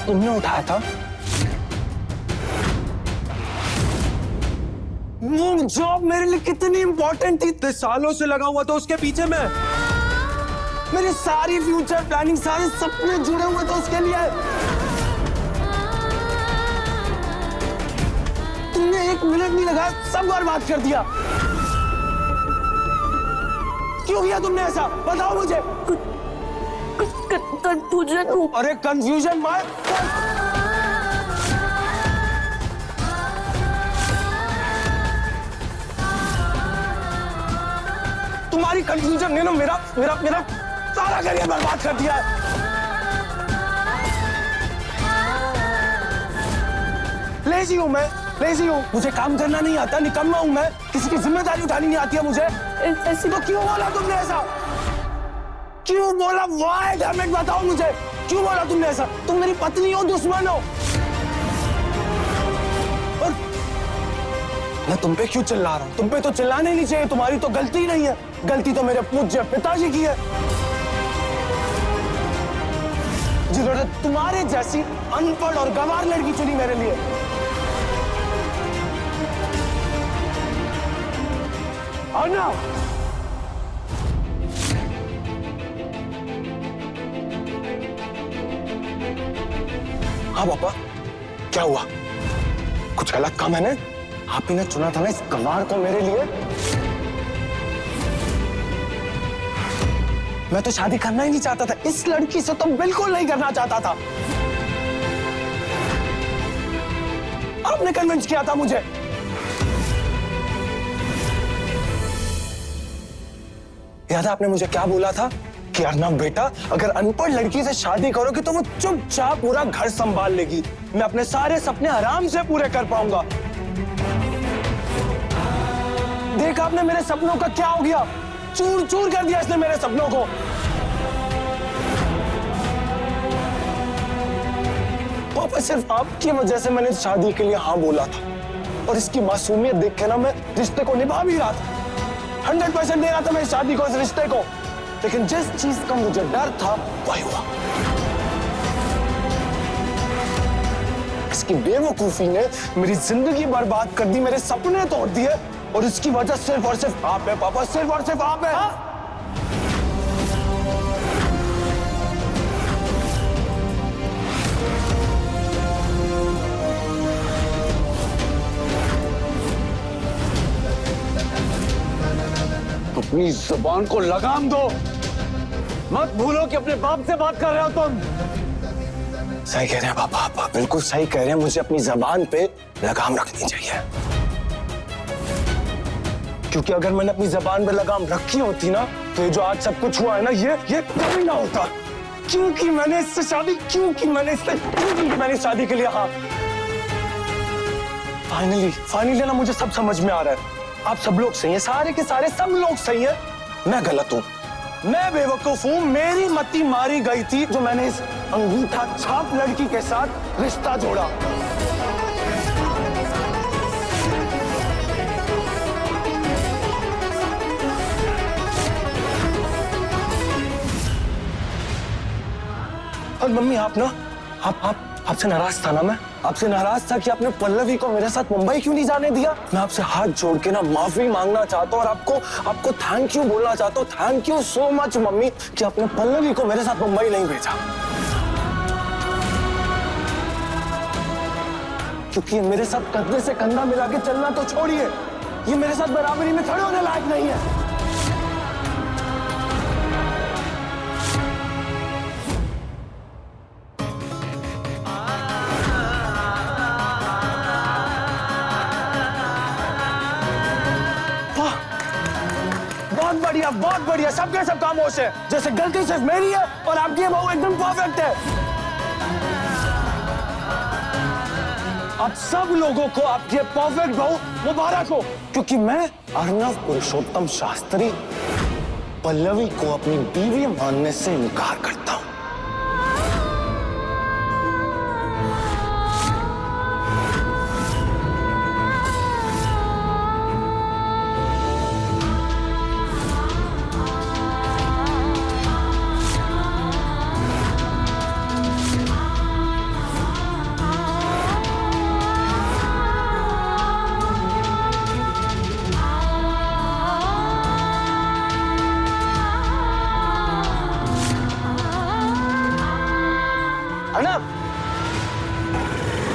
तुमने उठाया था? वो जॉब मेरे लिए कितनी इंपॉर्टेंट थी, 3 सालों से लगा हुआ था उसके पीछे मैं। मेरी सारी फ्यूचर प्लानिंग, सारे सपने जुड़े हुए थे उसके लिए। तुमने 1 मिनट नहीं लगा, सब बर्बाद कर दिया। क्यों किया तुमने ऐसा? बताओ मुझे। कंफ्यूजन हूँ। अरे कंफ्यूजन मत। तुम्हारी कंफ्यूजन ने ना मेरा मेरा मेरा सारा करियर बर्बाद कर दिया है। लेजी हूँ मैं, लेजी हूँ। मुझे काम करना नहीं आता, निकम्मा हूँ मैं। किसी की जिम्मेदारी उठानी नहीं आती है मुझे। ऐसी तो क्यों बोला तुमने ऐसा? क्यों बोला? वाई डैम इट, बताओ मुझे क्यों बोला तुमने ऐसा? तुम मेरी पत्नी हो, दुश्मन हो? और मैं तुम पे क्यों चिल्ला रहा हूँ? तुम पे तो चिल्लाना ही नहीं चाहिए, तुम्हारी तो गलती नहीं है। गलती तो मेरे पूज्य पिताजी की है, जिन्होंने तुम्हारे जैसी अनपढ़ और गंवार लड़की चुनी मेरे लिए। अन्ना, हाँ पापा, क्या हुआ? कुछ गलत कहा मैंने? आप ही ने चुना था ना इस गंवार को मेरे लिए। मैं तो शादी करना ही नहीं चाहता था, इस लड़की से तो बिल्कुल नहीं करना चाहता था। आपने कन्विंस किया था मुझे। याद है आपने मुझे क्या बोला था कि अर्नव बेटा, अगर अनपढ़ लड़की से शादी करोगे तो वो चुपचाप पूरा घर संभाल लेगी, मैं अपने सारे सपने आराम से पूरे कर पाऊंगा। देखा आपने मेरे सपनों का क्या हो गया? चूर चूर कर दिया इसने मेरे सपनों को। पापा, सिर्फ आपकी वजह से मैंने शादी के लिए हाँ बोला था, और इसकी मासूमियत देख के ना मैं रिश्ते को निभा भी रहा था। 100% दे रहा था मैं इस शादी को, इस रिश्ते को। लेकिन जिस चीज का मुझे डर था वही हुआ। इसकी बेवकूफी ने मेरी जिंदगी बर्बाद कर दी, मेरे सपने तोड़ दिए, और इसकी वजह सिर्फ और सिर्फ आप है पापा, सिर्फ और सिर्फ आप है। अपनी जुबान को लगाम दो। मत भूलो कि अपने बाप से बात कर रहे हो तुम। सही कह रहे हैं पापा, आप बिल्कुल सही कह रहे हैं। मुझे अपनी जबान पे लगाम रखनी चाहिए, क्योंकि अगर मैंने अपनी जबान पे लगाम रखी होती ना, तो ये जो आज सब कुछ हुआ है ना, ये कभी ना होता। क्योंकि मैंने इससे शादी क्यों की? मैंने शादी के लिए हाँ। फाइनली ना मुझे सब समझ में आ रहा है। आप सब लोग सही हैं, सारे के सारे सब लोग सही हैं। मैं गलत हूँ, मैं बेवकूफ हूँ। मेरी मती मारी गई थी जो मैंने इस अंगूठा छाप लड़की के साथ रिश्ता जोड़ा। और मम्मी, आप ना आपसे नाराज था ना? मैं आपसे नाराज था कि आपने पल्लवी को मेरे साथ मुंबई क्यों नहीं जाने दिया। मैं आपसे हाथ जोड़ के ना माफी मांगना चाहता हूँ, और आपको थैंक यू बोलना चाहता हूँ। Thank you so much mummy कि आपने पल्लवी को मेरे साथ मुंबई नहीं भेजा, क्योंकि मेरे साथ कंधे से कंधा मिला के चलना तो छोड़िए, ये मेरे साथ बराबरी में खड़े होने लायक नहीं है। बहुत बढ़िया, सबके सब खामोश है। जैसे गलती सिर्फ मेरी है और आपकी बहू एकदम परफेक्ट है। आप सब लोगों को आपकी परफेक्ट बहू मुबारक हो, क्योंकि मैं अर्नव पुरुषोत्तम शास्त्री पल्लवी को अपनी बीवी मानने से इनकार करता हूं।